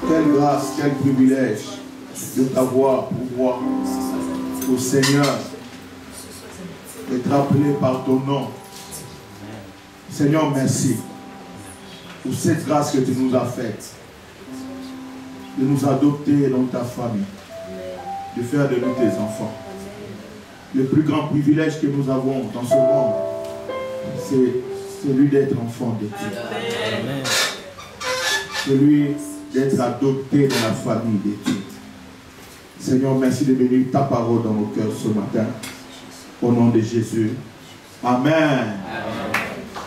Quelle grâce, quel privilège de t'avoir pour moi, au Seigneur, d'être appelé par ton nom. Seigneur, merci pour cette grâce que tu nous as faite, de nous adopter dans ta famille, de faire de nous tes enfants. Le plus grand privilège que nous avons dans ce monde, c'est celui d'être enfant de Dieu. Amen. Celui d'être adopté dans la famille de Dieu. Seigneur, merci de bénir ta parole dans nos cœurs ce matin. Au nom de Jésus. Amen. Amen.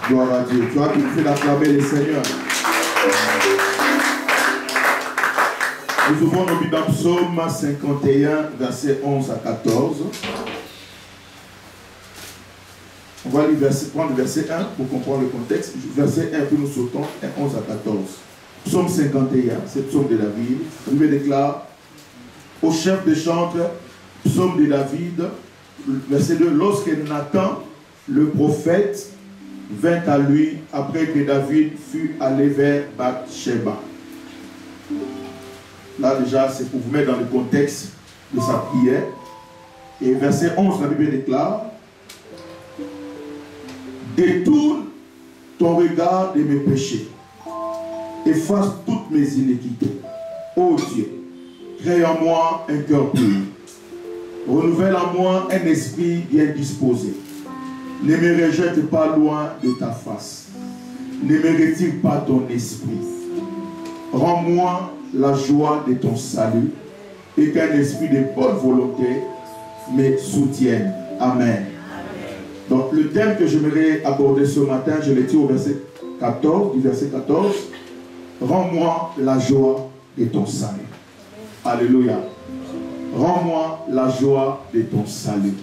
Gloire à Dieu. Tu as tout fait d'acclamer le Seigneur. Nous ouvrons nos Bibles dans Psaume 51, versets 11 à 14. On va prendre le verset 1 pour comprendre le contexte. Verset 1, puis nous sautons, 11 à 14. Psaume 51, c'est le psaume de David. La Bible déclare, au chef de chante, psaume de David, verset 2, lorsque Nathan, le prophète, vint à lui après que David fut allé vers Bathsheba. Là déjà, c'est pour vous mettre dans le contexte de sa prière. Et verset 11, la Bible déclare, détourne ton regard de mes péchés, efface toutes mes iniquités. Ô Dieu, crée en moi un cœur pur, renouvelle en moi un esprit bien disposé. Ne me rejette pas loin de ta face, ne me retire pas ton esprit. Rends-moi la joie de ton salut et qu'un esprit de bonne volonté me soutienne. Amen. Donc le thème que j'aimerais aborder ce matin, je l'ai dit au verset 14, du verset 14. Rends-moi la joie de ton salut. Alléluia. Rends-moi la joie de ton salut.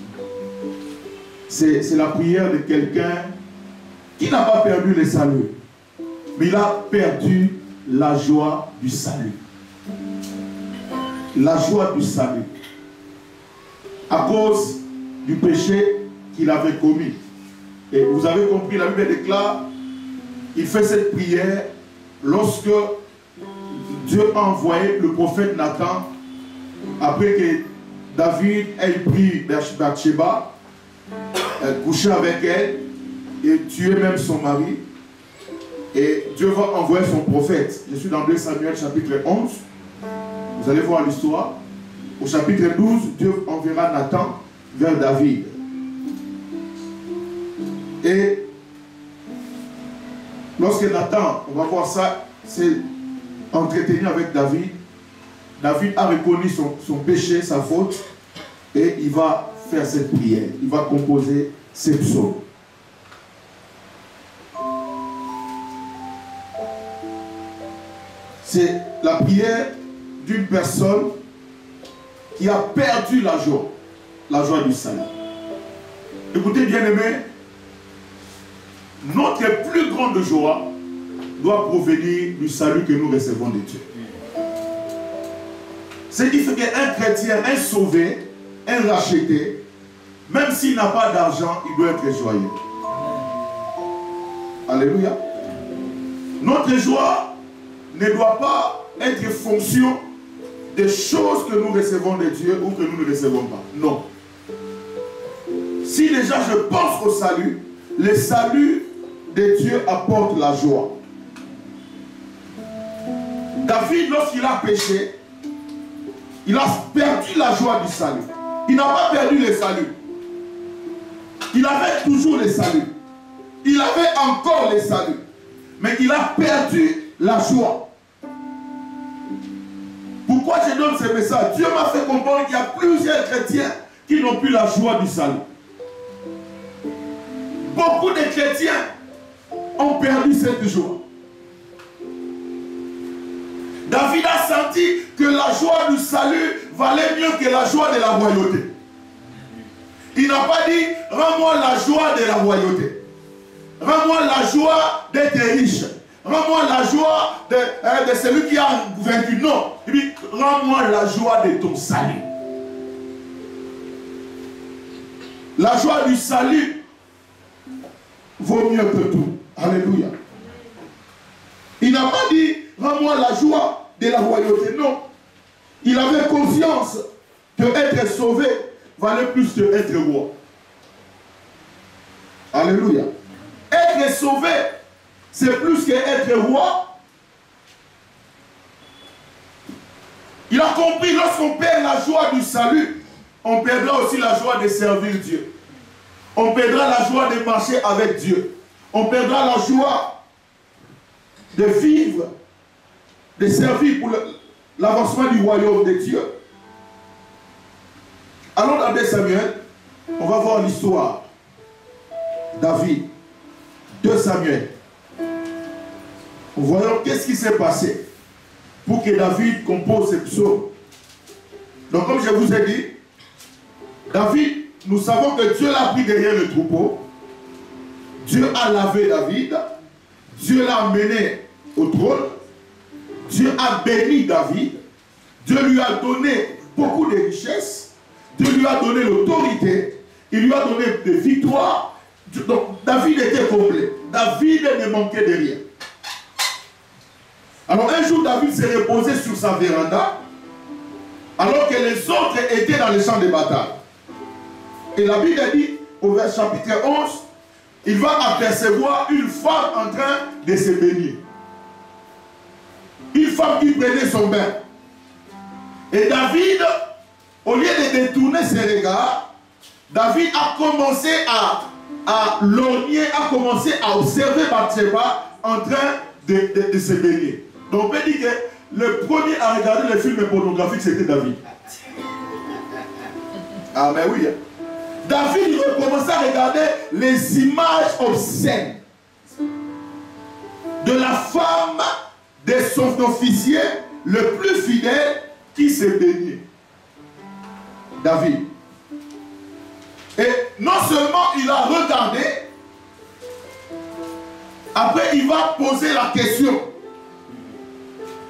C'est la prière de quelqu'un qui n'a pas perdu le salut, mais il a perdu la joie du salut. La joie du salut. À cause du péché qu'il avait commis. Et vous avez compris, la Bible déclare, il fait cette prière lorsque Dieu a envoyé le prophète Nathan, après que David ait pris Bathsheba, couché avec elle et tué même son mari. Et Dieu va envoyer son prophète. Je suis dans 2 Samuel chapitre 11. Vous allez voir l'histoire. Au chapitre 12, Dieu enverra Nathan vers David. Et lorsque Nathan, on va voir ça, s'est entretenu avec David, David a reconnu son péché, sa faute, et il va faire cette prière. Il va composer ces psaumes. C'est la prière d'une personne qui a perdu la joie du salut. Écoutez, bien-aimés, notre plus grande joie doit provenir du salut que nous recevons de Dieu. C'est qui fait qu'un chrétien, un sauvé, un racheté, même s'il n'a pas d'argent, il doit être joyeux. Alléluia. Notre joie ne doit pas être fonction des choses que nous recevons de Dieu ou que nous ne recevons pas. Non. Si déjà je pense au salut, le salut de Dieu apporte la joie. David, lorsqu'il a péché, il a perdu la joie du salut. Il n'a pas perdu le salut. Il avait toujours le salut. Il avait encore le salut. Mais il a perdu la joie. Pourquoi je donne ce message? Dieu m'a fait comprendre qu'il y a plusieurs chrétiens qui n'ont plus la joie du salut. Beaucoup de chrétiens ont perdu cette joie. David a senti que la joie du salut valait mieux que la joie de la royauté. Il n'a pas dit, rends-moi la joie de la royauté. Rends-moi la joie d'être riche. Rends-moi la joie de celui qui a vaincu. Non. Il dit, rends-moi la joie de ton salut. La joie du salut vaut mieux que tout. Alléluia. Il n'a pas dit, rends-moi la joie de la royauté. Non. Il avait conscience que être sauvé valait plus que être roi. Alléluia. Être sauvé, c'est plus qu'être roi. Il a compris, lorsqu'on perd la joie du salut, on perdra aussi la joie de servir Dieu. On perdra la joie de marcher avec Dieu. On perdra la joie de vivre, de servir pour l'avancement du royaume de Dieu. Allons dans 2 Samuel, on va voir l'histoire. David, 2 Samuel. Voyons qu'est-ce qui s'est passé pour que David compose ce psaume. Donc comme je vous ai dit, David, nous savons que Dieu l'a pris derrière le troupeau. Dieu a lavé David. Dieu l'a amené au trône. Dieu a béni David. Dieu lui a donné beaucoup de richesses. Dieu lui a donné l'autorité. Il lui a donné des victoires. Donc David était complet. David ne manquait de rien. Alors un jour, David s'est reposé sur sa véranda, alors que les autres étaient dans les champs de bataille. Et la Bible dit, au chapitre 11, il va apercevoir une femme en train de se baigner. Une femme qui prenait son bain. Et David, au lieu de détourner ses regards, David a commencé à lorgner, a commencé à observer Bathsheba en train de se baigner. Donc on peut dire que le premier à regarder les films pornographiques, c'était David. Ah mais oui. David, il va commencer à regarder les images obscènes de la femme de son officier le plus fidèle qui se baignait. David. Et non seulement il a regardé, après il va poser la question.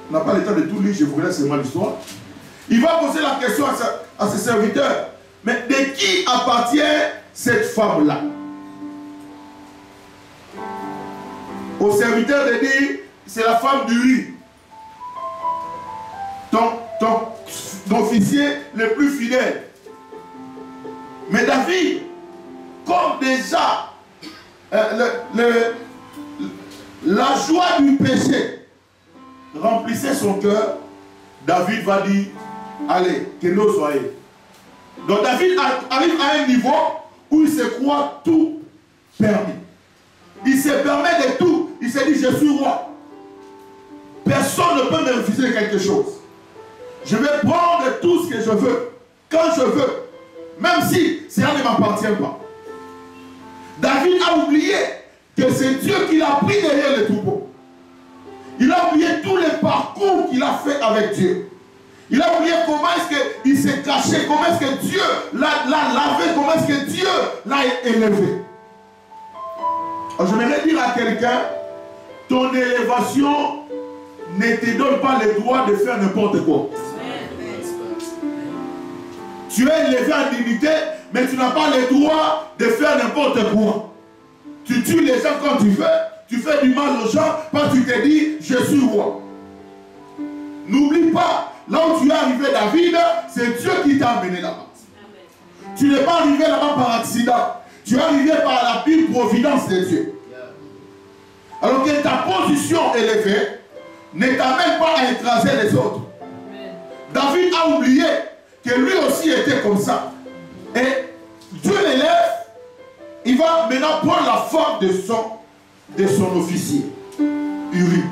On n'a pas le temps de tout lire, je vous laisse seulement l'histoire. Il va poser la question à ses serviteurs. Mais de qui appartient cette femme-là? Au serviteur de dire, c'est la femme du riz. Ton officier le plus fidèle. Mais David, comme déjà la joie du péché remplissait son cœur, David va dire, allez, que nous soyons. Donc David arrive à un niveau où il se croit tout permis. Il se permet de tout. Il se dit, je suis roi. Personne ne peut me refuser quelque chose. Je vais prendre tout ce que je veux, quand je veux, même si cela ne m'appartient pas. David a oublié que c'est Dieu qui l'a pris derrière le troupeau. Il a oublié tous les parcours qu'il a fait avec Dieu. Il a oublié comment est-ce qu'il s'est caché, comment est-ce que Dieu l'a lavé, comment est-ce que Dieu l'a élevé. Alors, j'aimerais dire à quelqu'un, ton élévation ne te donne pas le droit de faire n'importe quoi. Tu es élevé en dignité, mais tu n'as pas le droit de faire n'importe quoi. Tu tues les gens quand tu fais du mal aux gens parce que tu te dis, je suis roi. N'oublie pas, là où tu es arrivé, David, c'est Dieu qui t'a amené là-bas. Tu n'es pas arrivé là-bas par accident. Tu es arrivé par la pure providence de Dieu. Alors que ta position élevée ne t'amène pas à écraser les autres. David a oublié que lui aussi était comme ça. Et Dieu l'élève, il va maintenant prendre la forme de son officier, Uri.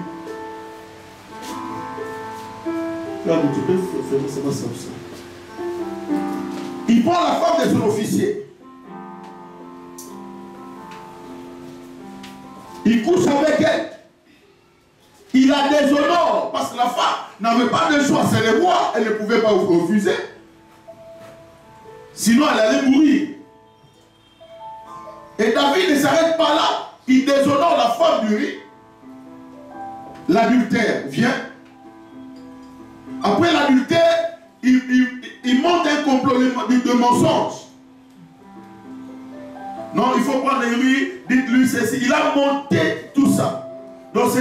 Tu peux faire ça. Il prend la forme de son officier. Il couche avec elle. Il la déshonore parce que la femme n'avait pas de choix. C'est le roi, elle ne pouvait pas refuser. Sinon, elle allait mourir. Et David ne s'arrête pas là. Il déshonore la femme du riz. L'adultère vient. Après l'adultère, il monte un complot de mensonge. Non, il faut prendre lui, dites-lui ceci. Il a monté tout ça Donc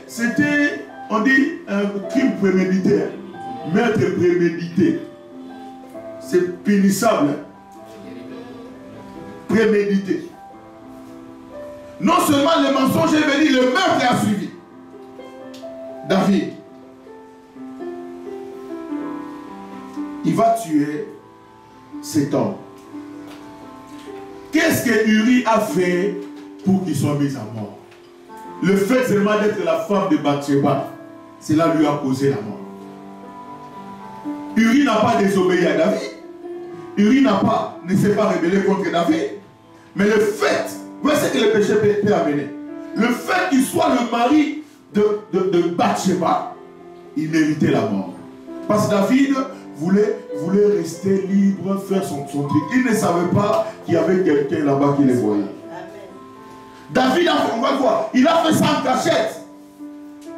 c'était, on dit, un crime prémédité. Meurtre prémédité. C'est punissable. Prémédité. Non seulement le mensonge est venu, le meurtre a suivi. David. Il va tuer cet homme. Qu'est-ce que Uri a fait pour qu'il soit mis à mort? Le fait seulement d'être la femme de Bathsheba, cela lui a causé la mort. Uri n'a pas désobéi à David. Uri ne s'est pas rebellé contre David. Mais le fait, voici ce que le péché peut amener. Le fait qu'il soit le mari de Bathsheba, il méritait la mort. Parce que David voulait rester libre, faire son truc. Il ne savait pas qu'il y avait quelqu'un là-bas qui les voyait. David a fait, on va voir, il a fait ça en cachette.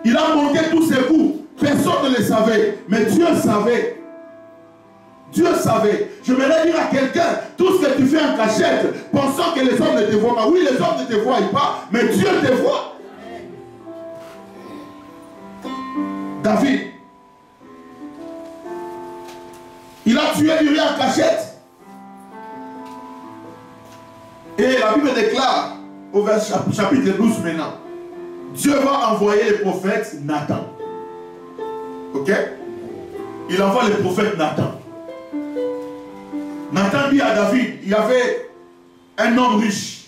Il a monté tous ses coups. Personne ne le savait. Mais Dieu savait. Dieu savait. Je voudrais dire à quelqu'un, tout ce que tu fais en cachette, pensant que les hommes ne te voient pas. Oui, les hommes ne te voient pas, mais Dieu te voit. David, il a tué Uri en cachette. Et la Bible déclare, au chapitre 12 maintenant, Dieu va envoyer le prophète Nathan. Ok? Il envoie le prophète Nathan. Nathan dit à David, il y avait un homme riche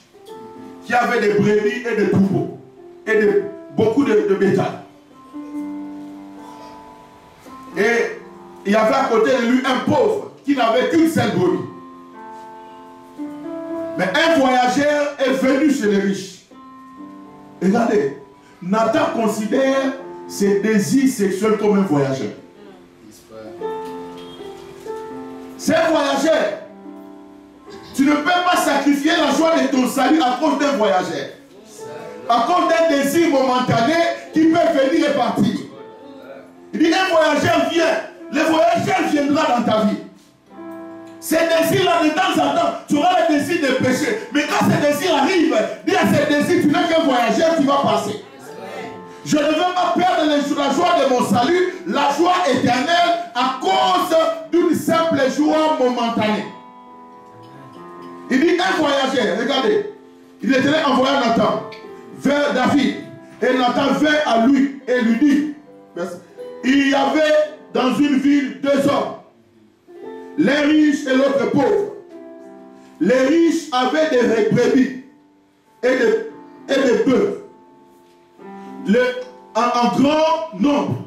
qui avait des brebis et des troupeaux et beaucoup de bétail. Et il y avait à côté de lui un pauvre qui n'avait qu'une seule brebis. Mais un voyageur est venu chez les riches. Regardez, Nathan considère ses désirs sexuels comme un voyageur. C'est un voyageur. Tu ne peux pas sacrifier la joie de ton salut à cause d'un voyageur. À cause d'un désir momentané qui peut venir et partir. Il dit, un voyageur vient. Le voyageur viendra dans ta vie. Ces désirs-là, de temps en temps, tu auras le désir de pécher. Mais quand ces désirs arrivent, dis à ces désirs, tu n'es qu'un voyageur qui va passer. Je ne veux pas perdre la joie de mon salut, la joie éternelle, à cause d'une simple joie momentanée. Il dit un voyageur, regardez, il était envoyé Nathan vers David. Et Nathan vint à lui et lui dit, il y avait dans une ville deux hommes, les riches et l'autre pauvre. Les riches avaient des brebis et des bœufs. En grand nombre.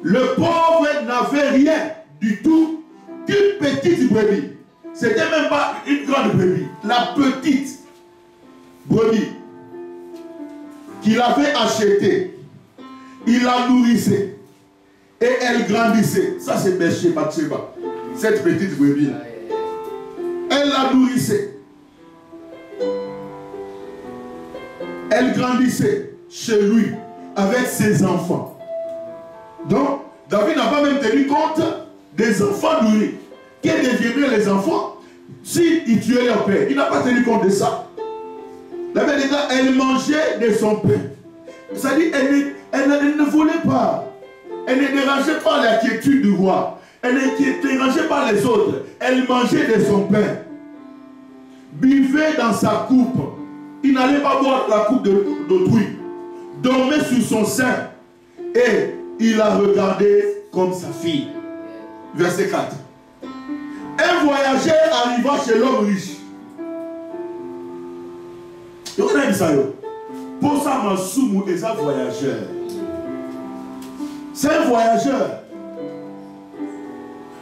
Le pauvre n'avait rien du tout qu'une petite brebis. C'était même pas une grande brebis. La petite brebis qu'il avait achetée. Il la nourrissait. Et elle grandissait. Ça c'est Bathsheba. Cette petite brebis. Elle la nourrissait. Elle grandissait chez lui avec ses enfants. Donc, David n'a pas même tenu compte des enfants nourris. Quels deviendraient les enfants s'ils tuaient leur père? Il n'a pas tenu compte de ça. La Bible dit, elle mangeait de son pain. C'est-à-dire, elle ne volait pas. Elle ne dérangeait pas la quiétude du roi. Elle ne dérangeait pas les autres. Elle mangeait de son pain. Buvait dans sa coupe. Il n'allait pas boire la coupe d'autrui. Dormait sur son sein. Et il la regardait comme sa fille. Verset 4. Un voyageur arriva chez l'homme riche. Et on a dit ça. Pour ça, Masumu est un voyageur. C'est un voyageur.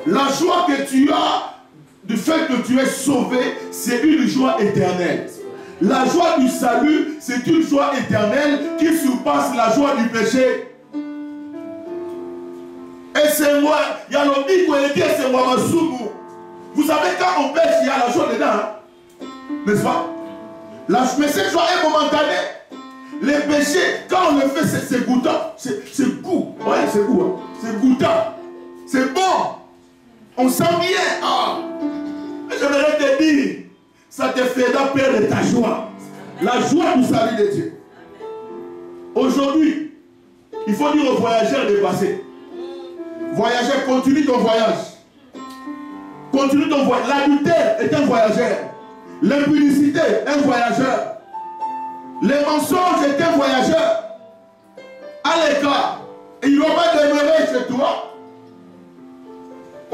La joie que tu as du fait que tu es sauvé, c'est une joie éternelle. La joie du salut, c'est une joie éternelle qui surpasse la joie du péché. Et c'est moi, il y a l'objet qui est c'est moi, Masumu. Vous savez, quand on pêche, il y a la joie dedans. Hein? N'est-ce pas? Mais cette joie est momentanée. Les péchés, quand on le fait, c'est goûtant. C'est goût. Ouais, c'est goût. Hein? C'est goûtant. C'est bon. On sent bien. Ah. Je voudrais te dire, ça te fera perdre ta joie. La joie du salut de Dieu. Aujourd'hui, il faut dire aux voyageurs de passer. Voyageur, continue ton voyage. Continue ton voyage. L'adultère est un voyageur. L'impudicité, un voyageur. Les mensonges est un voyageur. À l'écart. Il ne va pas demeurer chez toi.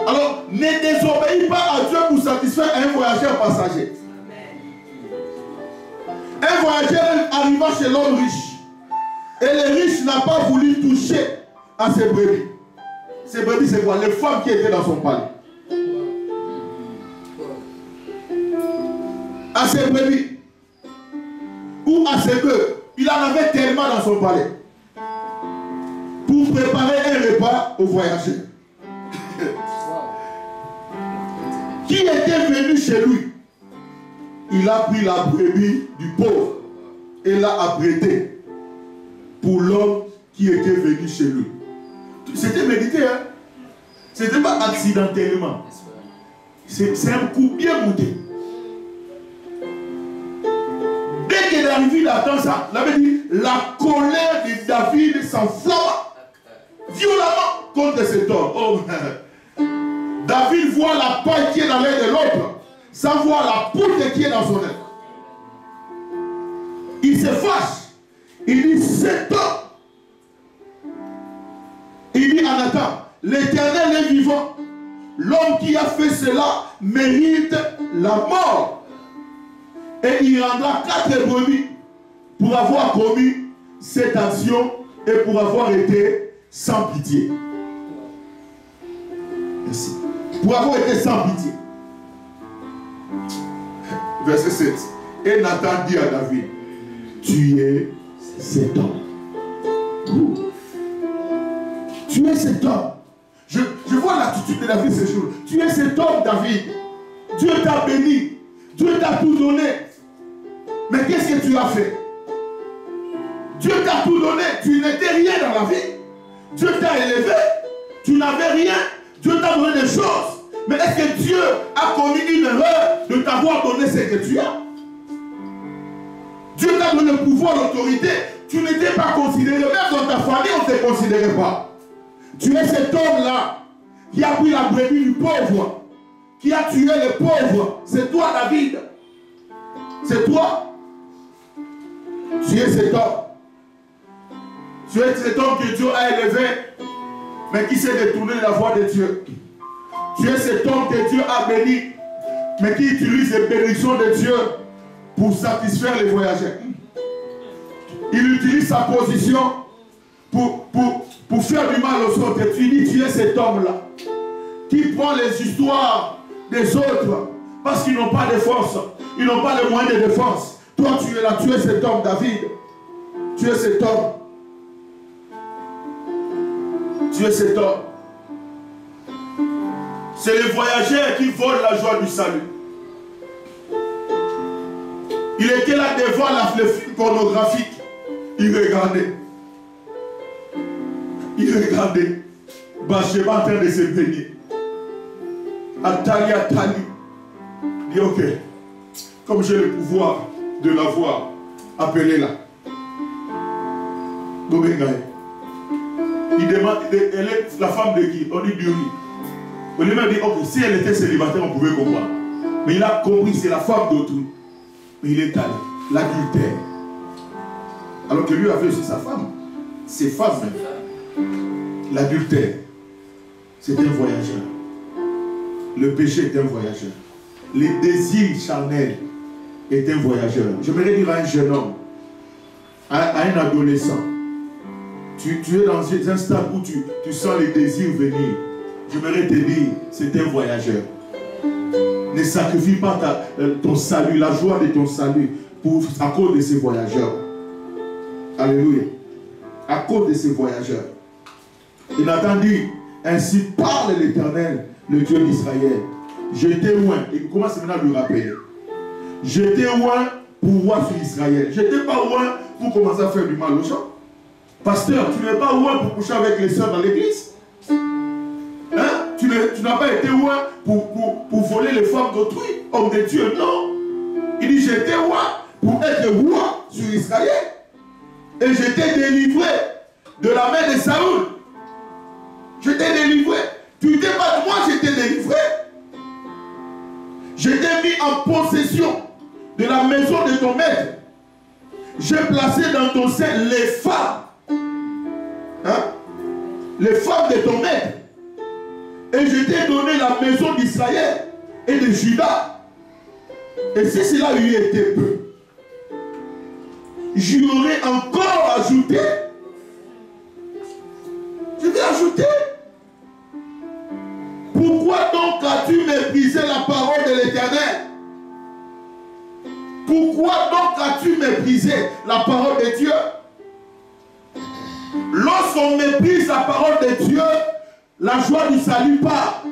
Alors, ne désobéis pas à Dieu pour satisfaire un voyageur passager. Un voyageur arriva chez l'homme riche. Et le riche n'a pas voulu toucher à ses brebis. Ses brebis, c'est quoi? Les femmes qui étaient dans son palais. À ses brebis. Ou à ses bœufs. Il en avait tellement dans son palais. Pour préparer un repas aux voyageurs. Qui était venu chez lui? Il a pris la brebis du pauvre et l'a apprêtée pour l'homme qui était venu chez lui. C'était médité, hein? C'était pas accidentellement. C'est un coup bien monté. Dès qu'il est arrivé, il attend ça. Il avait dit, la colère de David s'enflamme violemment contre cet homme. Oh, David voit la paille qui est dans l'air de l'autre, sans voir la poudre qui est dans son air. Il se fâche. Il dit, cet homme. Il dit à Nathan, l'Éternel est vivant. L'homme qui a fait cela mérite la mort. Et il rendra 4 brebis pour avoir commis cette action et pour avoir été sans pitié. Merci. Pour avoir été sans pitié. Verset 7. Et Nathan dit à David, tu es cet homme. Tu es cet homme. Je vois l'attitude de David ce jour. Tu es cet homme, David. Dieu t'a béni. Dieu t'a tout donné. Mais qu'est-ce que tu as fait? Dieu t'a tout donné. Tu n'étais rien dans la vie. Dieu t'a élevé. Tu n'avais rien. Dieu t'a donné des choses. Mais est-ce que Dieu a commis une erreur de t'avoir donné ce que tu as? Dieu t'a donné le pouvoir, l'autorité. Tu n'étais pas considéré. Même dans ta famille, on ne te considérait pas. Tu es cet homme-là qui a pris la brebis du pauvre, qui a tué les pauvres. C'est toi, David. C'est toi. Tu es cet homme. Tu es cet homme que Dieu a élevé, mais qui s'est détourné de la voie de Dieu. Tu es cet homme que Dieu a béni, mais qui utilise les bénédictions de Dieu pour satisfaire les voyageurs. Il utilise sa position pour faire du mal aux autres. Tu dis, tu es cet homme-là qui prend les histoires des autres parce qu'ils n'ont pas de force. Ils n'ont pas les moyens de défense. Toi, tu es là, tu es cet homme, David. Tu es cet homme. Tu es cet homme. C'est les voyageurs qui volent la joie du salut. Il était là devant le film pornographique. Il regardait. Il regardait. Bathsheba en train de se baigner. Atali. Il dit, ok. Comme j'ai le pouvoir de la voir, appelez-la. Il demande, elle est la femme de qui? On dit d'Uri. On lui a dit, ok, si elle était célibataire, on pouvait comprendre. Mais il a compris, c'est la femme d'autrui. Mais il est allé, l'adultère. Alors que lui avait aussi sa femme. Ses femmes même. L'adultère, c'est un voyageur. Le péché est un voyageur. Les désirs charnels est un voyageur. J'aimerais dire à un jeune homme, à un adolescent, tu es dans un stade où tu sens les désirs venir. J'aimerais te dire, c'est un voyageur. Ne sacrifie pas ton salut, la joie de ton salut à cause de ces voyageurs. Alléluia. À cause de ces voyageurs. Et Nathan dit, ainsi parle l'Éternel, le Dieu d'Israël. J'étais loin. Et il commence maintenant à lui rappeler. J'étais loin pour voir sur Israël. J'étais pas loin pour commencer à faire du mal aux gens. Pasteur, tu n'es pas loin pour coucher avec les soeurs dans l'église. Hein? Tu n'as pas été loin pour voler les femmes d'autrui. Homme de Dieu, non. Il dit, j'étais loin pour être roi sur Israël. Et j'étais délivré de la main de Saoul. J'étais délivré. Tu n'étais pas de moi, j'étais délivré. J'étais mis en possession de la maison de ton maître. J'ai placé dans ton sein les femmes. Hein? Les femmes de ton maître. Et je t'ai donné la maison d'Israël et de Juda. Et si cela lui était peu, j'y aurais encore ajouté. Je vais ajouter. Pourquoi donc as-tu méprisé la parole de l'Éternel? Pourquoi donc as-tu méprisé la parole de Dieu? Lorsqu'on méprise la parole de Dieu, la joie du salut part.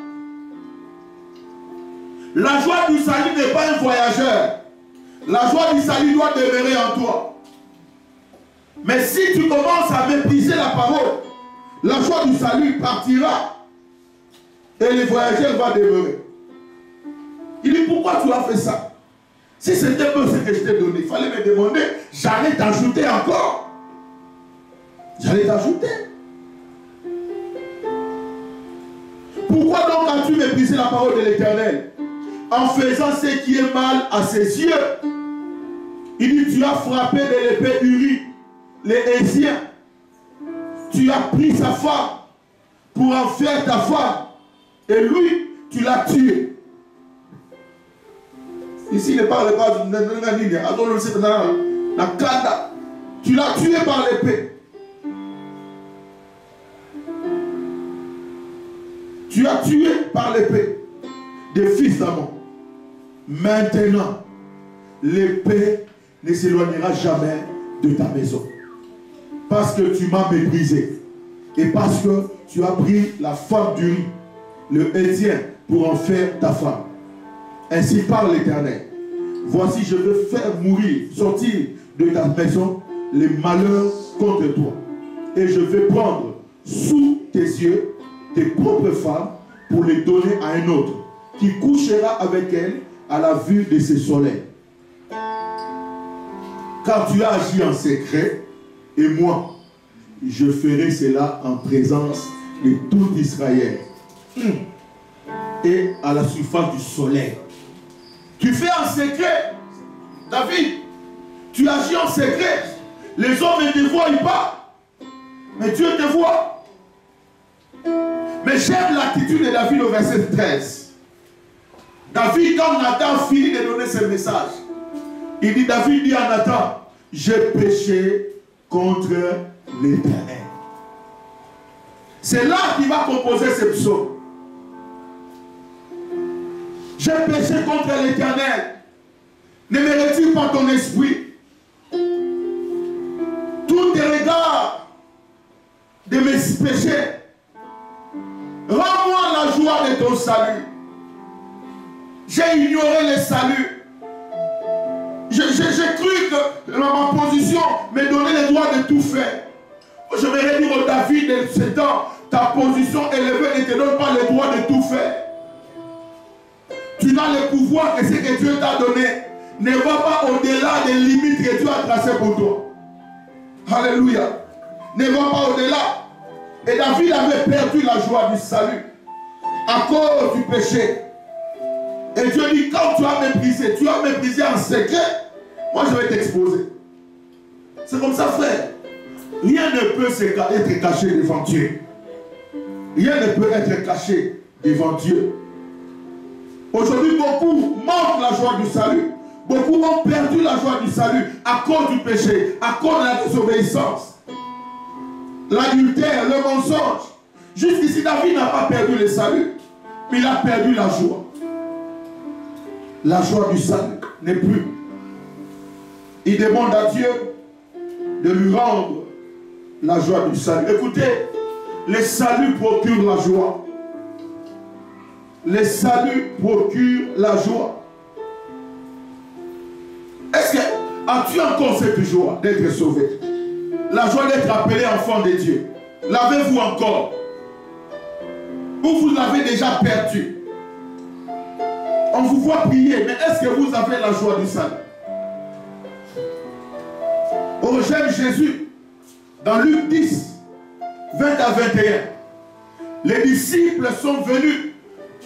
La joie du salut n'est pas un voyageur. La joie du salut doit demeurer en toi. Mais si tu commences à mépriser la parole, la joie du salut partira et le voyageur va demeurer. Il dit, pourquoi tu as fait ça? Si c'était peu ce que je t'ai donné, il fallait me demander, j'allais t'ajouter encore. J'allais t'ajouter. Pourquoi donc as-tu méprisé la parole de l'Éternel en faisant ce qui est mal à ses yeux? Il dit, tu as frappé de l'épée Uri, les Hésiens. Tu as pris sa femme pour en faire ta femme. Et lui, tu l'as tué. Ici, il ne parle pas de tu l'as tué par l'épée. Tu as tué par l'épée des fils d'Amon. Maintenant, l'épée ne s'éloignera jamais de ta maison. Parce que tu m'as méprisé. Et parce que tu as pris la femme d'Uri, le Hétien, pour en faire ta femme. Ainsi parle l'Éternel. Voici, je veux faire mourir, sortir de ta maison les malheurs contre toi. Et je vais prendre sous tes yeux tes propres femmes pour les donner à un autre, qui couchera avec elles à la vue de ses soleils. Car tu as agi en secret, et moi, je ferai cela en présence de tout Israël et à la surface du soleil. Tu fais en secret, David. Tu agis en secret. Les hommes ne te voient pas, mais Dieu te voit. Mais j'aime l'attitude de David au verset 13. David, quand Nathan finit de donner ce message, il dit, David dit à Nathan, j'ai péché contre l'Éternel. C'est là qu'il va composer ce psaume. J'ai péché contre l'Éternel. Ne me retire pas ton esprit. Tous tes regards de mes péchés. Rends-moi la joie de ton salut. J'ai ignoré le salut. J'ai cru que ma position me donnait le droit de tout faire. Je vais dire au David de ce temps, ta position élevée ne te donne pas le droit de tout faire. Tu n'as le pouvoir que ce que Dieu t'a donné ne va pas au-delà des limites que Dieu a tracées pour toi. Alléluia. Ne va pas au-delà. Et David avait perdu la joie du salut à cause du péché. Et Dieu dit, quand tu as méprisé en secret, moi je vais t'exposer. C'est comme ça, frère. Rien ne peut être caché devant Dieu. Rien ne peut être caché devant Dieu. Aujourd'hui, beaucoup manquent la joie du salut. Beaucoup ont perdu la joie du salut à cause du péché, à cause de la désobéissance. L'adultère, le mensonge. Jusqu'ici, David n'a pas perdu le salut, mais il a perdu la joie. La joie du salut n'est plus. Il demande à Dieu de lui rendre la joie du salut. Écoutez, le salut procure la joie. Le salut procure la joie. Est-ce que as-tu encore cette joie d'être sauvé? La joie d'être appelé enfant de Dieu. L'avez-vous encore? Ou vous l'avez déjà perdu? On vous voit prier, mais est-ce que vous avez la joie du salut? Oh, j'aime Jésus. Dans Luc 10, 20 à 21, les disciples sont venus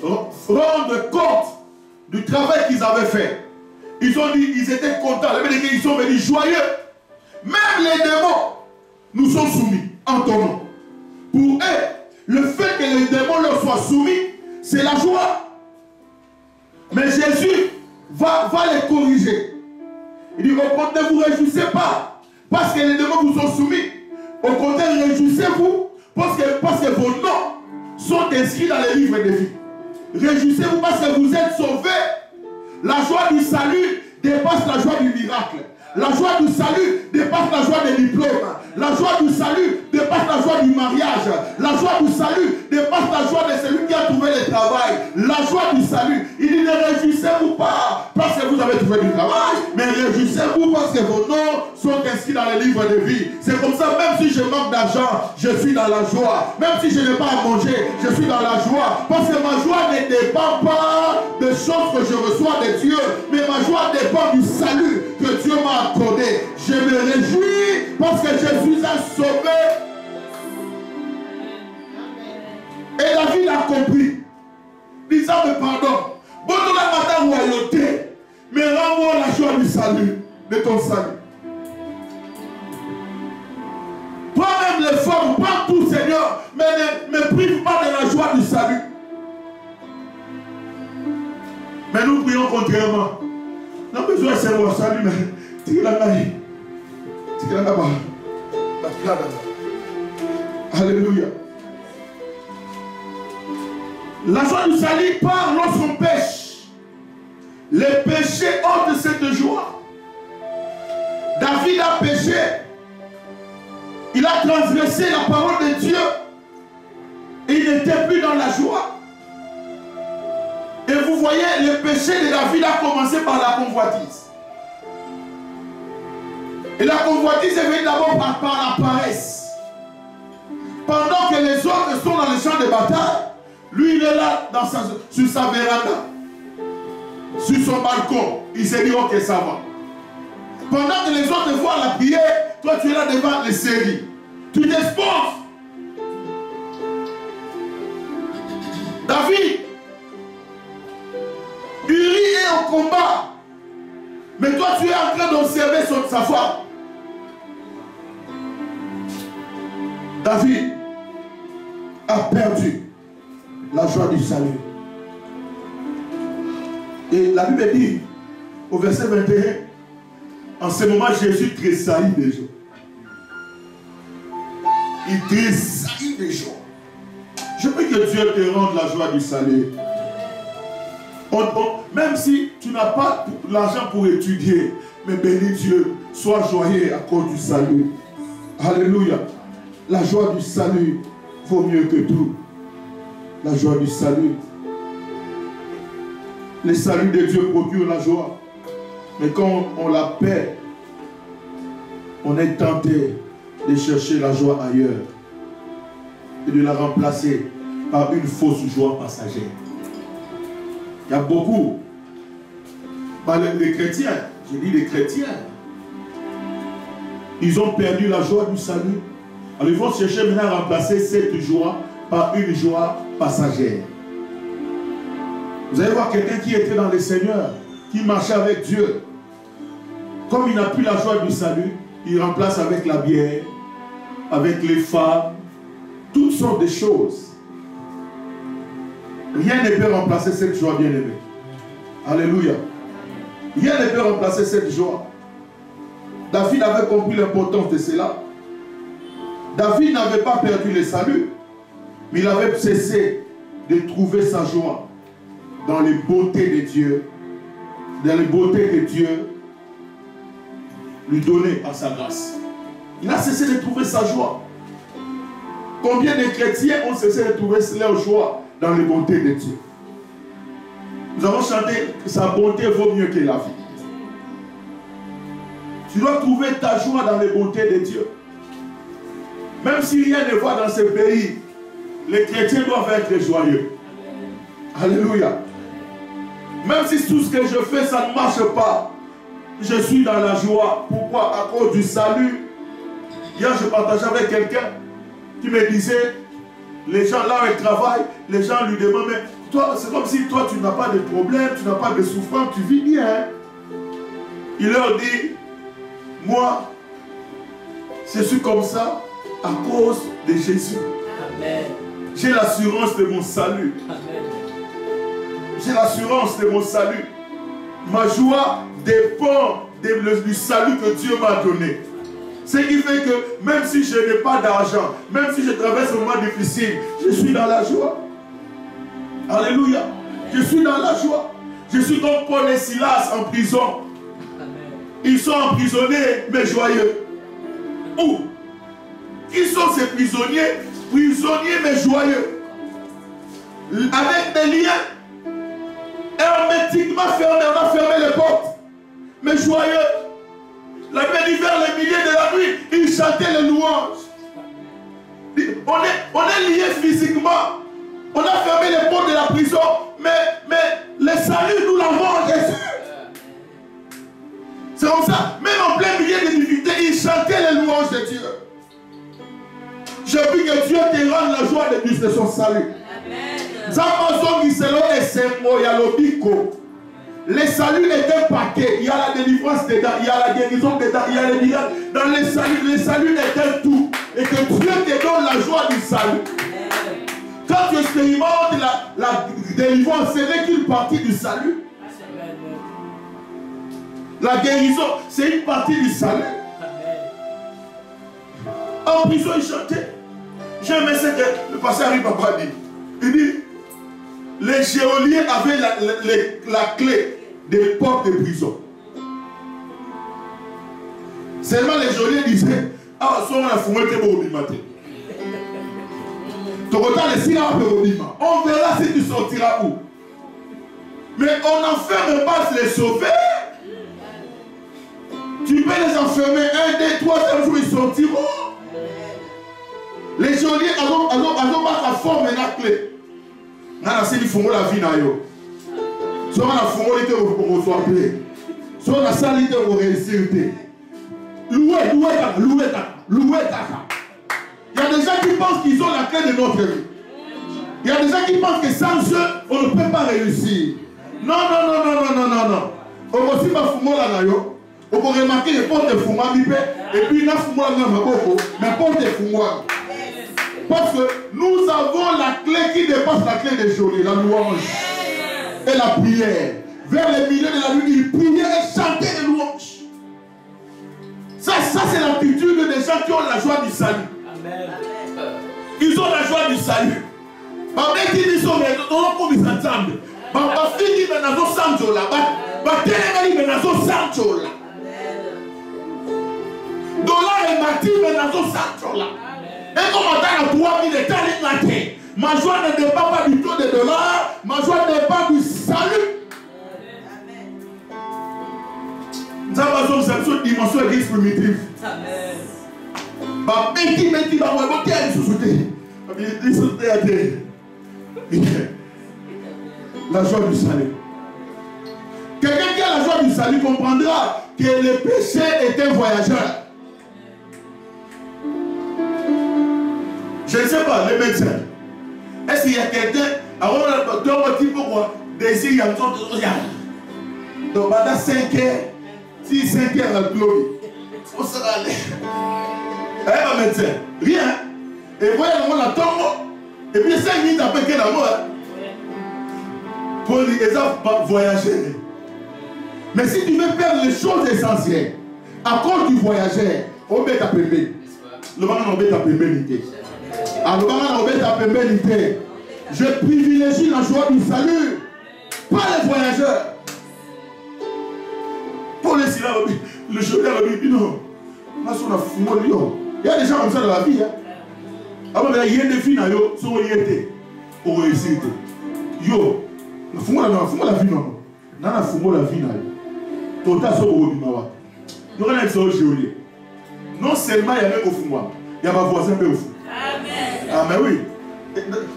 rendre compte du travail qu'ils avaient fait. Ils ont dit, ils étaient contents. Ils sont venus joyeux. Même les démons nous sont soumis en ton nom. Pour eux, le fait que les démons leur soient soumis, c'est la joie. Mais Jésus va les corriger. Il dit, au contraire, ne vous réjouissez pas parce que les démons vous sont soumis. Au contraire, réjouissez-vous parce que vos noms sont inscrits dans les livres de vie. Réjouissez-vous parce que vous êtes sauvés. La joie du salut dépasse la joie du miracle. La joie du salut dépasse la joie des diplômes. La joie du salut dépasse la joie du mariage. La joie du salut dépasse la joie de celui qui a trouvé le travail. La joie du salut. Il dit, ne réjouissez-vous pas parce que vous avez trouvé du travail, mais réjouissez-vous parce que vos noms sont inscrits dans les livres de vie. C'est comme ça, même si je manque d'argent, je suis dans la joie. Même si je n'ai pas à manger, je suis dans la joie. Parce que ma joie ne dépend pas des choses que je reçois de Dieu, mais ma joie dépend du salut que Dieu m'a accordé. Je me réjouis parce que Jésus a sauvé. Et David a compris. Disant, mais pardon, bon, on a ma royauté, mais rends-moi la joie du salut, de ton salut. Prends même les formes, prends tout, Seigneur, mais ne me prive pas de la joie du salut. Mais nous prions contrairement. Nous avons besoin de savoir salut, mais tire la main. Tire la main. Alléluia. La joie du salut part lorsqu'on pêche. Les péchés ôtent cette joie. David a péché. Il a transgressé la parole de Dieu. Et il n'était plus dans la joie. Et vous voyez, le péché de David a commencé par la convoitise. Et la convoitise est venue d'abord par la paresse. Pendant que les autres sont dans les champs de bataille, lui il est là sur sa véranda, sur son balcon. Il s'est dit, ok, ça va. Pendant que les autres voient la prière, toi tu es là devant les séries. Tu t'exposes. David, Uri est au combat. Mais toi tu es en train d'observer sa femme. David a perdu la joie du salut. Et la Bible dit, au verset 21, en ce moment Jésus tressaillit des joie. Il tressaillit des joie. Je prie que Dieu te rende la joie du salut. Même si tu n'as pas l'argent pour étudier, mais bénis Dieu, sois joyeux à cause du salut. Alléluia. La joie du salut vaut mieux que tout. La joie du salut. Le salut de Dieu procure la joie. Mais quand on la perd, on est tenté de chercher la joie ailleurs et de la remplacer par une fausse joie passagère. Il y a beaucoup. Les chrétiens, j'ai dit les chrétiens, ils ont perdu la joie du salut. Alors ils vont chercher maintenant à remplacer cette joie par une joie passagère. Vous allez voir quelqu'un qui était dans le Seigneur, qui marchait avec Dieu. Comme il n'a plus la joie du salut, il remplace avec la bière, avec les femmes, toutes sortes de choses. Rien ne peut remplacer cette joie bien-aimée. Alléluia. Rien ne peut remplacer cette joie. David avait compris l'importance de cela. David n'avait pas perdu le salut, mais il avait cessé de trouver sa joie dans les beautés de Dieu, dans les beautés que Dieu lui donnait par sa grâce. Il a cessé de trouver sa joie. Combien de chrétiens ont cessé de trouver leur joie dans les bontés de Dieu? Nous avons chanté que sa bonté vaut mieux que la vie. Tu dois trouver ta joie dans les bontés de Dieu. Même si rien ne va dans ce pays, les chrétiens doivent être joyeux. Alléluia. Même si tout ce que je fais, ça ne marche pas, je suis dans la joie. Pourquoi? À cause du salut Hier, je partageais avec quelqu'un qui me disait, les gens là où ils travaillent, les gens lui demandent, mais toi, c'est comme si toi, tu n'as pas de problème, tu n'as pas de souffrance, tu vis bien. Il leur dit, moi, je suis comme ça à cause de Jésus. J'ai l'assurance de mon salut. J'ai l'assurance de mon salut. Ma joie dépend du salut que Dieu m'a donné. Ce qui fait que même si je n'ai pas d'argent, même si je traverse un moment difficile, je suis dans la joie. Alléluia. Je suis dans la joie. Je suis comme Paul et Silas en prison. Ils sont emprisonnés mais joyeux. Où? Qui sont ces prisonniers? Prisonniers mais joyeux. Avec des liens hermétiquement fermés. On a fermé les portes. Mais joyeux. La Bible dit vers les milliers de la nuit, ils chantaient les louanges. On est liés physiquement. On a fermé les portes de la prison. Mais le salut, nous l'avons en Jésus. C'est comme ça. Même en plein milieu de difficultés, ils chantaient les louanges de Dieu. Je prie que Dieu te rende la joie de son salut. Le salut est un paquet. Il y a la délivrance dedans, il y a la guérison dedans, il y a les miracles. Dans le salut est un tout. Et que Dieu te donne la joie du salut. Quand tu expérimentes la délivrance, ce n'est qu'une partie du salut. La guérison, c'est une partie du salut. En prison, il chantait. J'aimais ce que le pasteur Harry Papa dit. Il dit, les geôliers avaient la clé des portes de prison. Seulement les geôliers disaient, ah, on a fumé le matin. On verra si tu sortiras où. Mais on n'enferme pas les sauver. Tu peux les enfermer 1, 2, 3, 5 jours, ils sortiront. Les geôliers, ils ont pas la forme et la clé. Ils font la vie. Si on a fumé, ils vont appeler. Si on a sali, ils vont réussir. Louez. Il y a des gens qui pensent qu'ils ont la clé de notre vie. Il y a des gens qui pensent que sans eux, on ne peut pas réussir. Non. On va aussi fumer la nayo. On peut remarquer les portes de fuma et puis il y a fuma dans ma boko, mais porte de fuma. Parce que nous avons la clé qui dépasse la clé des geôliers, la louange et la prière. Vers les milieux de la nuit, ils priaient et chantaient les louanges. Ça c'est l'attitude des gens qui ont la joie du salut. Amen. Ils ont la joie du salut. Ils disent et comme on a 3000 de ma joie ne dépend pas du taux de dollars, ma joie dépend du salut. Nous avons une dimension d'église primitive. La joie du salut. Quelqu'un qui a la joie du salut comprendra que le péché est un voyageur. Je ne sais pas, les médecins. Est-ce qu'il y a quelqu'un, avant le docteur, on dit pourquoi désir, il y a une sorte de. Donc, pendant 5 heures, si 5 heures à globe, on sera allé. Eh, médecin, rien. Et voyez, on a tombe. Et puis 5 minutes après qu'elle a mort. Pour les voyager. Mais si tu veux perdre les choses essentielles, à cause du voyageur, on va t'appeler. Le moment on va t'appeler. Je privilégie la joie du salut, pas les voyageurs. Pour les Syriens, le chauffeur a dit non. Il y a des gens comme ça dans la vie. Avant, il y a des filles qui sont orientées pour réussir. Yo, fumo la vie non. Nana fumo la vie non. Tota so au bimawa. Nous on a ça au géolier. Non seulement il y a même au fumo, il y a ma voisin peu au fou. Amen. Ah mais oui.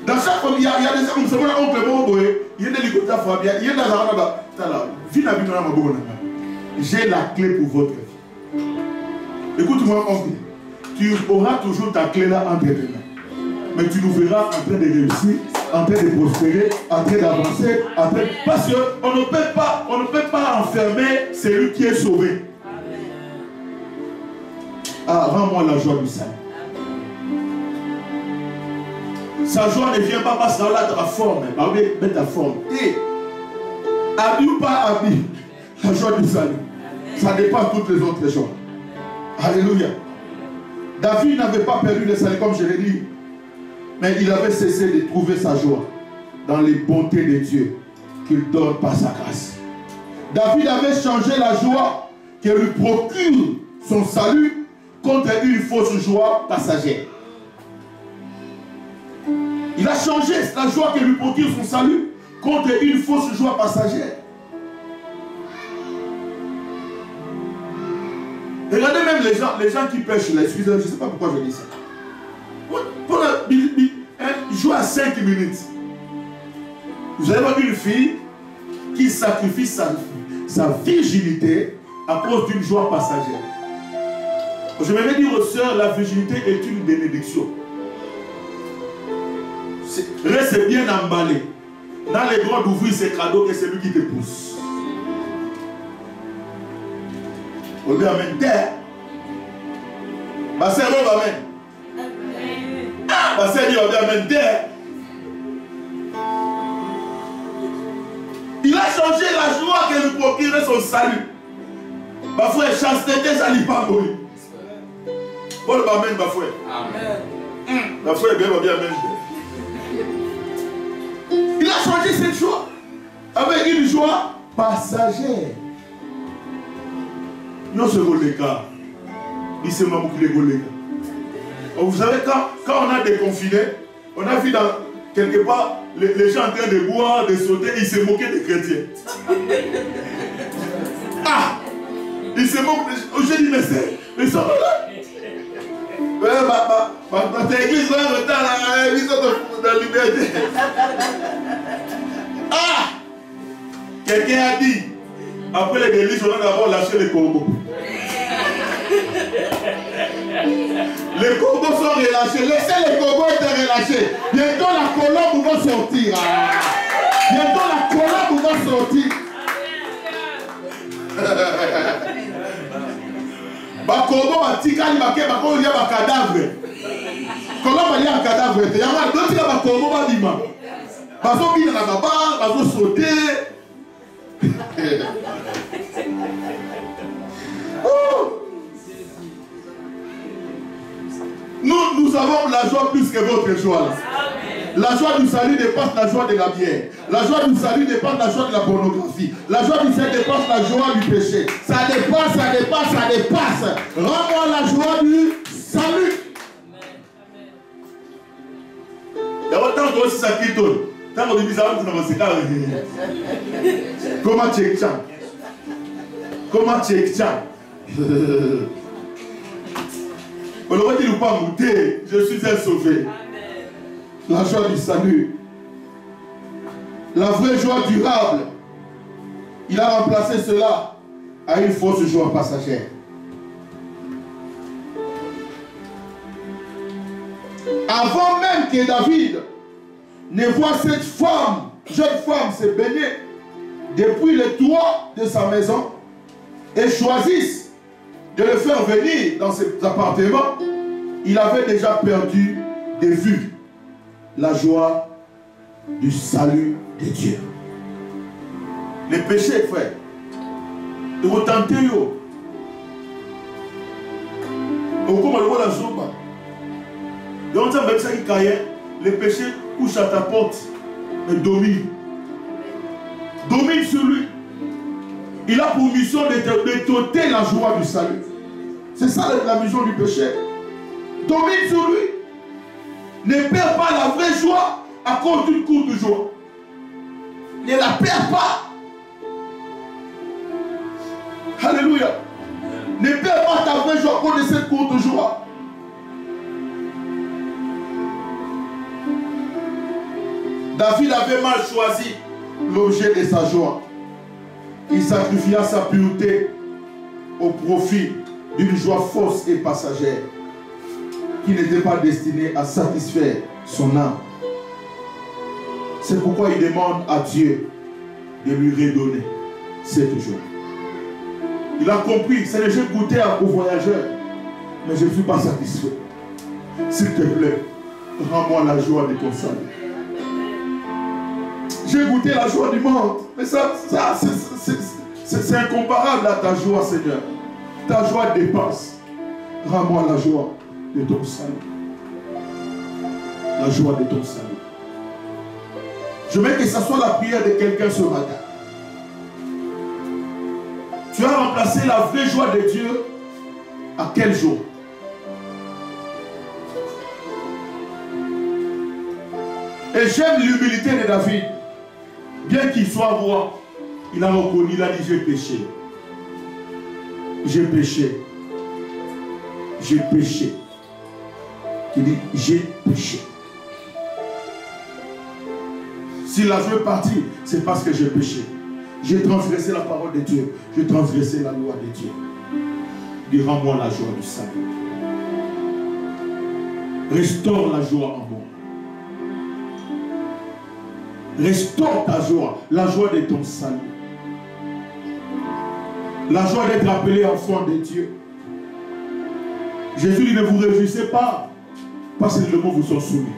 Dans chaque famille, il y a des gens comme ça, on oncle bon boy, il y a des hélicoptères Fabien, il y a dans la là-bas. Vie na vie na ma. J'ai la clé pour votre vie. Écoute-moi oncle. tu auras toujours ta clé là entre tes mains. Mais tu nous verras en train de réussir, en train de prospérer, en train d'avancer, parce qu'on ne peut pas enfermer celui qui est sauvé. Ah, rends-moi la joie du salut. Sa joie ne vient pas parce que là ta forme, mais ta forme. Et habille ou pas habille, la joie du salut. Ça dépend de toutes les autres joies. Alléluia. David n'avait pas perdu le salut comme je l'ai dit, mais il avait cessé de trouver sa joie dans les bontés de Dieu qu'il donne par sa grâce. David avait changé la joie qui lui procure son salut contre une fausse joie passagère. Il a changé la joie qui lui procure son salut contre une fausse joie passagère. Regardez même les gens qui pêchent là, excusez-moi, je ne sais pas pourquoi je dis ça. Jouer à 5 minutes. Vous allez voir une fille qui sacrifie sa virginité à cause d'une joie passagère. Je vais dire aux sœurs, la virginité est une bénédiction. Reste bien emballé. Dans les droits d'ouvrir ces cadeaux que c'est lui qui te pousse. On dit amen. Ma sœur, on va amen. Ma sœur dit on dit amen. Il a changé la joie que lui procurait son salut. Ma frère, chasteté, ça n'est pas bon. Bon, amen, ma frère. Amen. Ma frère, bien, amen. Il a changé cette joie avec une joie passagère. Nous sommes les cas. Vous savez, quand on a déconfiné, on a vu dans quelque part les gens en train de boire, de sauter, ils se moquaient des chrétiens. Ah! Ils se moquent. Je dis, mais c'est. Ils sont là. Ta église va en retard, l'église de la liberté. Ah! Quelqu'un a dit, après les délices, on a d'abord lâché les corbeaux. Les corbeaux sont relâchés. Laissez les corbeaux être relâchés. Bientôt la colombe va sortir. Bientôt la colombe va sortir. Ba corbeau va tirer, il y a un cadavre. Colombe il y a un cadavre. Il y a un corbeau va dire. Bazo bien la baba, bazo sauter. Nous avons la joie plus que votre joie. La joie du salut dépasse la joie de la bière. La joie du salut dépasse la joie de la pornographie. La joie du salut dépasse la joie du péché. Ça dépasse, ça dépasse, ça dépasse. Rends-moi la joie du salut. Il y a autant de ça qui tourne. Tant qu'on dit ça, on ne pas. Comment tu es chant? Comment tu es chant? On aurait dit pas monter, je suis un sauvé. La joie du salut. La vraie joie durable. Il a remplacé cela à une fausse joie passagère. Avant même que David ne voit cette femme, jeune femme se baigner depuis le toit de sa maison et choisisse de le faire venir dans ses appartements, il avait déjà perdu de vue la joie du salut de Dieu. Les péchés, frère, de vous tenter, les péchés couchent à ta porte et dominent. Domine sur lui. Il a pour mission de t'ôter la joie du salut. C'est ça la mission du péché. Domine sur lui. Ne perds pas la vraie joie à cause d'une courte joie. Ne la perds pas. Alléluia. Ne perds pas ta vraie joie à cause de cette courte joie. David avait mal choisi l'objet de sa joie. Il sacrifia sa pureté au profit d'une joie fausse et passagère. qui n'était pas destiné à satisfaire son âme. C'est pourquoi il demande à Dieu de lui redonner cette joie. Il a compris, c'est le jeu goûté aux voyageurs, mais je ne suis pas satisfait. S'il te plaît, rends-moi la joie de ton salut. J'ai goûté la joie du monde, mais ça c'est incomparable à ta joie, Seigneur. Ta joie dépasse. Rends-moi la joie de ton salut. La joie de ton salut. Je veux que ce soit la prière de quelqu'un ce matin. Tu as remplacé la vraie joie de Dieu à quel jour? Et j'aime l'humilité de David. Bien qu'il soit roi, il a reconnu, il a dit j'ai péché. J'ai péché. J'ai péché. Il dit j'ai péché. Si la joie est partie, c'est parce que j'ai péché. J'ai transgressé la parole de Dieu. J'ai transgressé la loi de Dieu. Il dit rends-moi la joie du salut. Restaure la joie en moi. Restaure ta joie, la joie de ton salut. La joie d'être appelé enfant de Dieu. Jésus dit ne vous réjouissez pas parce que les mots vous sont soumis.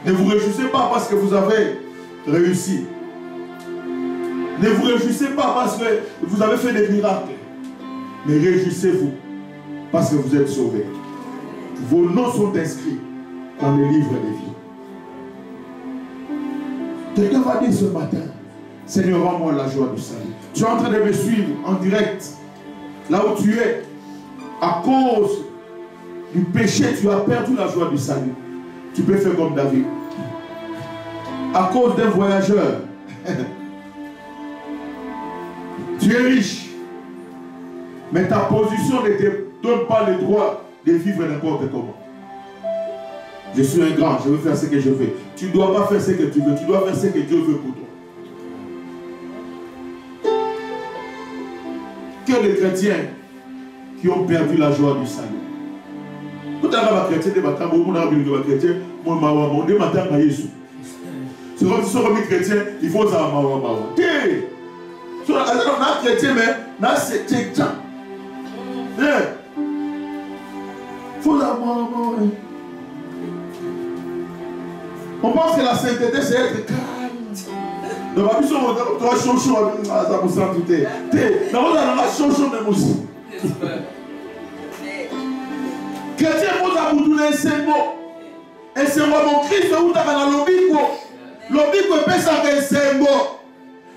Ne vous réjouissez pas parce que vous avez réussi. Ne vous réjouissez pas parce que vous avez fait des miracles. Mais réjouissez-vous parce que vous êtes sauvés. Vos noms sont inscrits dans le livre des vies. Quelqu'un va dire ce matin, Seigneur, rends-moi la joie du salut. Tu es en train de me suivre en direct. Là où tu es, à cause du péché, tu as perdu la joie du salut. Tu peux faire comme David. À cause d'un voyageur, tu es riche, mais ta position ne te donne pas le droit de vivre n'importe comment. Je suis un grand, je veux faire ce que je veux. Tu ne dois pas faire ce que tu veux, tu dois faire ce que Dieu veut pour toi. Que les chrétiens qui ont perdu la joie du salut. Tout à l'heure, les chrétiens, c'est comme si on est chrétien, il faut ça. On a chrétien, mais c'est chrétien. Il faut la on pense que la sainteté, c'est être calme. Donc, on doit changer, ça vous sent tout. On doit changer même aussi. Chrétien, vous avez tout les symbole. Et c'est moi, mon Christ, vous avez dans l'obico. L'obico est ça que symbole.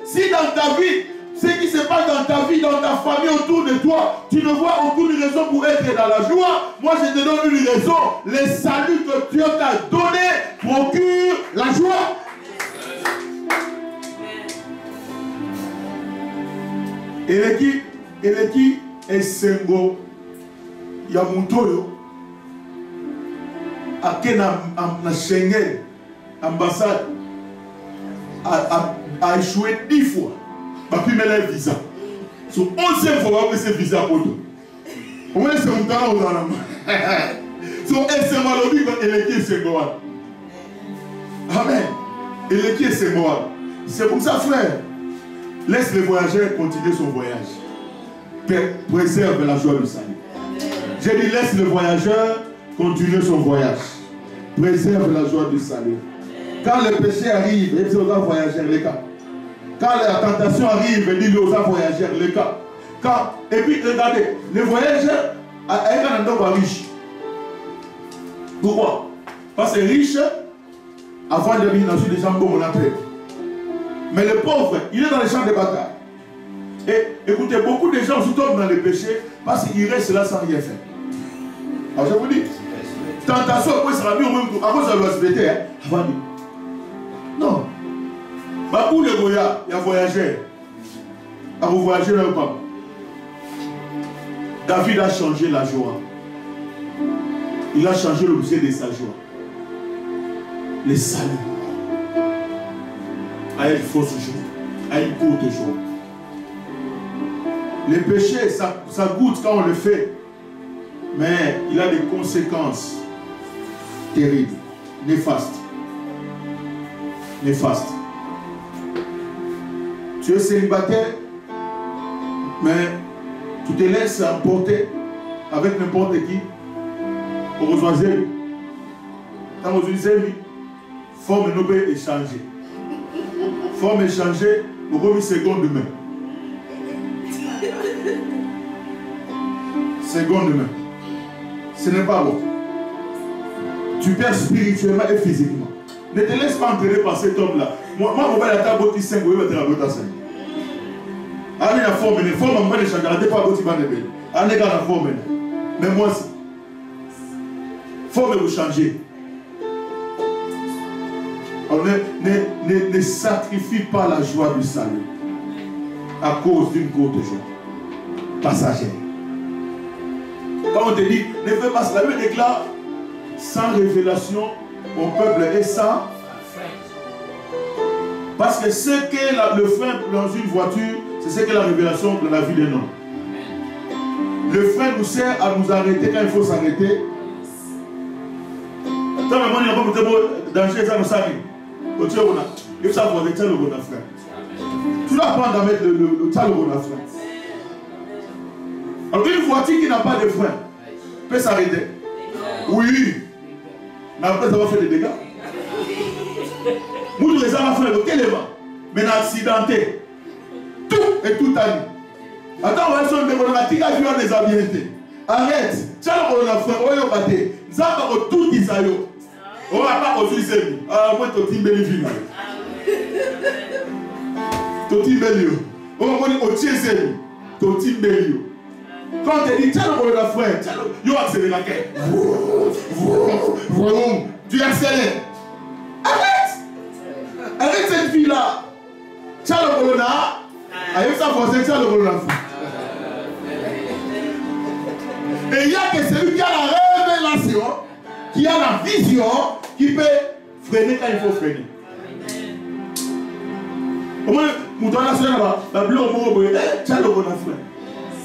Si dans ta vie, ce qui se passe dans ta vie, dans ta famille, autour de toi, tu ne vois aucune raison pour être dans la joie, moi je te donne une raison. Le salut que Dieu t'a donné procure la joie. Et qui est Sengo Yamutoyo à Schengen, ambassade, a échoué 10 fois. Papi met un visa. Sur 11e fois, on a ce visa pour tout. On a ce montant aux Arabes. Sur SMA, l'objet est qui est Amen. Et qui est c'est pour ça, frère. Laisse le voyageur continuer son voyage. Préserve la joie du salut. J'ai dit, laisse le voyageur continuer son voyage. Préserve la joie du salut. Quand le péché arrive, il dit aux voyageurs, les cas. Quand la tentation arrive, il dit aux voyageurs, les cas. Et puis, regardez, les voyageurs, ils sont riches. Pourquoi? Parce que riche, avant de venir dans les gens comme on a fait. Mais le pauvre, il est dans les champs de bataille. Et écoutez, beaucoup de gens se tombent dans le péché parce qu'ils restent là sans rien faire. Alors je vous dis, tentation, après ça va mieux à cause de l'hospitalité. Non. Pour les Goya, il y a voyagé. À vous voyager même pas. David a changé la joie. Il a changé l'objet de sa joie. Le salut. À une fausse joie. À une courte joie. Le péché, ça goûte quand on le fait. Mais il a des conséquences terribles, néfastes. Néfastes. Tu es célibataire, mais tu te laisses emporter avec n'importe qui. Pour rejoindre, quand vous utilisez lui, forme nous peut échanger. Forme échanger, vous remis seconde main. Seconde main. Ce n'est pas bon. Tu perds spirituellement et physiquement. Ne te laisse pas entraîner par cet homme-là. Moi, je vais la table 5, je vais la table 5. Allez, la forme, les formes, on va les changer. Allez, pas votre bande de belle. Allez, la forme. Mais moi aussi. Forme vous changer. Ne sacrifie pas la joie du salut à cause d'une courte joie passagère. Quand on te dit, ne fais pas cela, il déclare sans révélation au peuple et sans. Parce que ce qu'est le frein dans une voiture, c'est ce qu'est la révélation de la vie d'un homme. Le frein nous sert à nous arrêter quand il faut s'arrêter. Quand il y a un danger, ça nous arrive. Tu dois apprendre à mettre le talon au frein. Alors une voiture qui n'a pas de frein peut s'arrêter. Oui. Mais après ça va faire des dégâts. Nous les avons fait le élément. Mais on a accidenté. Tout et tout à l'heure. Attends, on va se dire qu'on a tiré des habiletés. Arrête. Tiens, on a fait. On a battu. Nous avons tout dit ça. On va pas aussi se dire. Ah, moi, tu es bénéfique. Tu es bénéfique. On va dire, tu es bénéfique. Tu es bénéfique. Quand on te dit, tiens, on a fait. Tu as accéléré la quête. Tu accélères. Arrête. Arrête cette fille-là. Tiens, on a. Avec sa force, tiens, on a fait. Et il y a que celui qui a la révélation, qui a la vision, qui peut freiner quand il faut freiner. Au moins, nous devons national là-bas, la bleue au mot, tiens le bon affaire.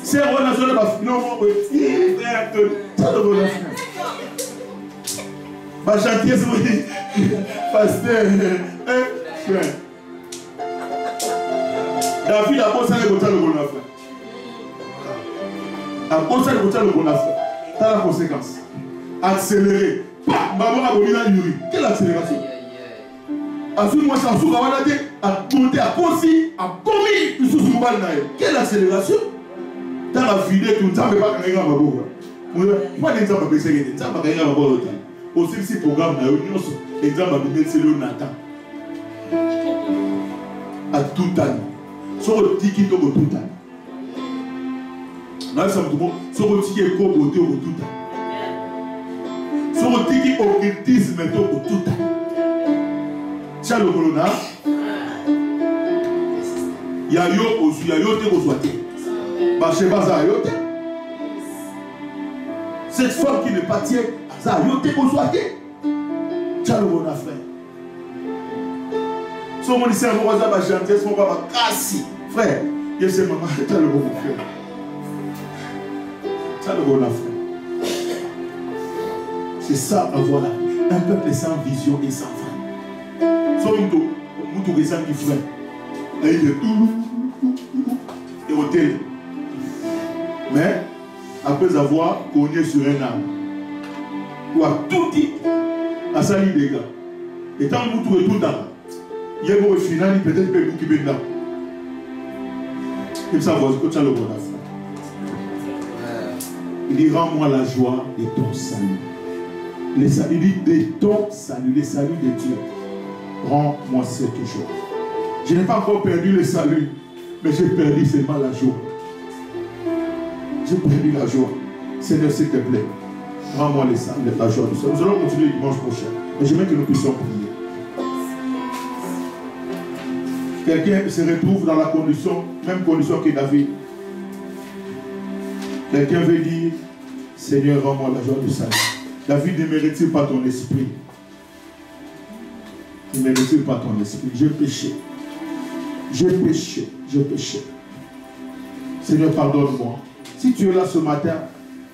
C'est un bon national là-bas, non, tiens le bon affaire. Ma gentillesse, vous dites, pasteur, frère. David a pensé à le bon affaire. A pensé à le bon affaire. T'as la conséquence. Accélérer. Maman a bonné la Yuri. Quelle accélération? Moi, ça a monté à Kosi, à commis une sous-balle. Quelle accélération? Dans la vidéo, tu ne savais pas qu'il y a un babo. Moi, les gens ne savent pas qu'il y a un babo. Aussi, si programme, les gens vont mettre le Nathan. À tout temps. Sur le ticket, au tout temps. Là, ça me dit, sur le ticket, au tout temps. Sur le ticket, au occultisme, au tout temps. Tiens le colonna. Il y a yo cette femme qui ne pas tient, ça yote consoité. Tiens le bon frère. Son mon lycée, on va chanter, son papa cassi. Frère, il y a maman, tiens le bon frère. Tiens le bon frère. C'est ça, voilà. Un peuple sans vision et sans fin. Son moutou récent qui frère. Et il est tout. Et au tel. Mais, après avoir cogné sur un arbre, ou à tout dit, à salir des gars. Et tant que vous tout là, il y a au final, peut-être que vous qui êtes là. Comme ça, vous écoutez le bon affaire. Il dit, rends-moi la joie de ton salut. Il dit, de ton salut, le salut de Dieu. Rends-moi cette joie. Je n'ai pas encore perdu le salut, mais j'ai perdu seulement la joie. J'ai perdu la joie. Seigneur, s'il te plaît, rends-moi la joie du salut. Nous allons continuer dimanche prochain. Mais j'aimerais que nous puissions prier. Quelqu'un se retrouve dans la condition, même condition que David. Quelqu'un veut dire, Seigneur, rends-moi la joie du salut. David ne mérite pas ton esprit. Il ne mérite pas ton esprit. J'ai péché. J'ai péché. J'ai péché. Seigneur, pardonne-moi. Si tu es là ce matin,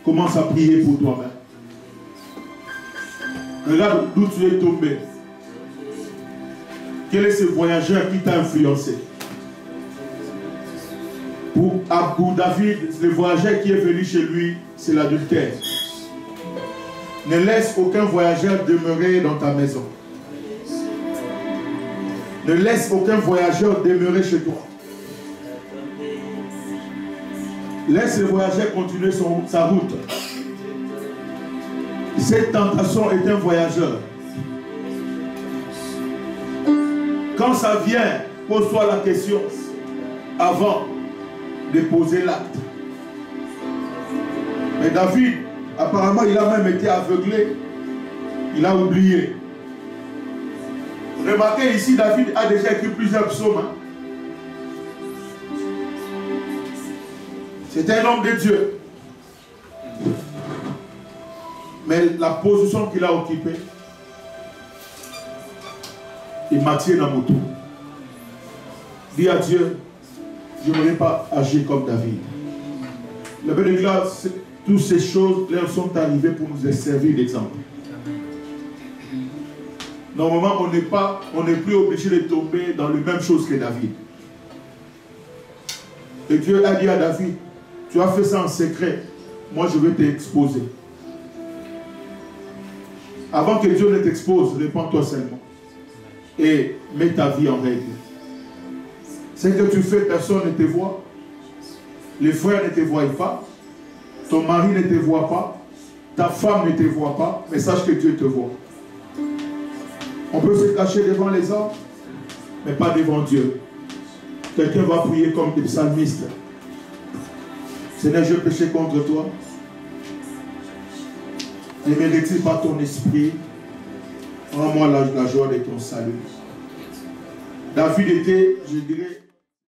Commence à prier pour toi-même. Regarde d'où tu es tombé. Quel est ce voyageur qui t'a influencé? Pour David, le voyageur qui est venu chez lui, c'est l'adultère. Ne laisse aucun voyageur demeurer dans ta maison. Ne laisse aucun voyageur demeurer chez toi. Laisse le voyageur continuer sa route. Cette tentation est un voyageur. Quand ça vient, pose-toi la question avant de poser l'acte. Mais David, apparemment, il a même été aveuglé. Il a oublié. Remarquez ici, David a déjà écrit plusieurs psaumes. Hein? C'était un homme de Dieu. Mais la position qu'il a occupée, il m'a tiré dans mon tour. Dis à Dieu, je n'aurais pas agi comme David. Le Père de grâce, toutes ces choses leur sont arrivées pour nous servir d'exemple. Normalement, on n'est plus obligé de tomber dans les mêmes choses que David. Et Dieu a dit à David, tu as fait ça en secret, moi je vais t'exposer. Avant que Dieu ne t'expose, répands-toi seulement. Et mets ta vie en règle. Ce que tu fais, personne ne te voit. Les frères ne te voient pas. Ton mari ne te voit pas. Ta femme ne te voit pas. Mais sache que Dieu te voit. On peut se cacher devant les hommes, mais pas devant Dieu. Quelqu'un va prier comme des psalmistes. Seigneur, je péché contre toi. Ne mérite pas ton esprit. Rends-moi la joie de ton salut. David était, je dirais,